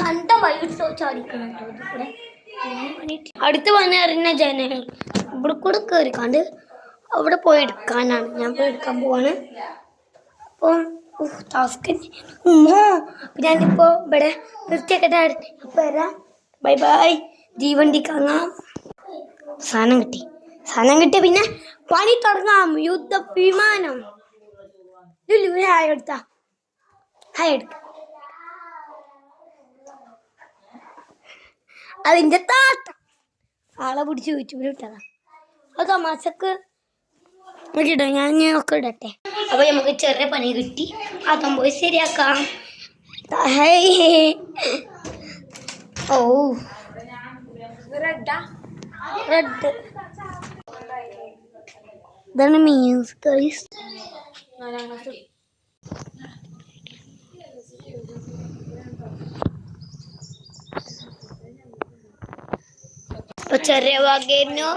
കണ്ട വൈകിട്ടോ ചാടിക്കുന്നുണ്ടോ കൂടെ അടുത്ത് വന്നറിഞ്ഞ ജനങ്ങൾ ഇവിടെ കൂടെ കയറിക്കാണ്ട് അവിടെ പോയി എടുക്കാനാണ്. ഞാൻ പോയി എടുക്കാൻ പോവാണ്. അപ്പം ടാസ്ക് ഉമ്മോ ഞാനിപ്പോൾ ഇവിടെ നിർത്തിയാക്കട്ടെ. അപ്പം വരാം. Bye bye. ജീവണ്ടി കാണാം. സാധനം കിട്ടി പിന്നെ പണി തുടങ്ങാം. യുദ്ധ വിമാനം ഹായ് എടുത്താ ഹായ് എടുക്ക. അതിന്റെ താത്ത ആളെ പിടിച്ച് യൂട്യൂബിൽ ഇട്ടതാ. അത് തമാശക്ക് ഇടാം. ഞാൻ ഒക്കെ ഇടട്ടെ. അപ്പൊ നമുക്ക് ചെറിയ പണി കിട്ടി. അതും പോയി ശരിയാക്കാം. ഓ റെഡ് ഇതാണ് മീൻസ് ഗൈസ്. ചെറിയ വകേനു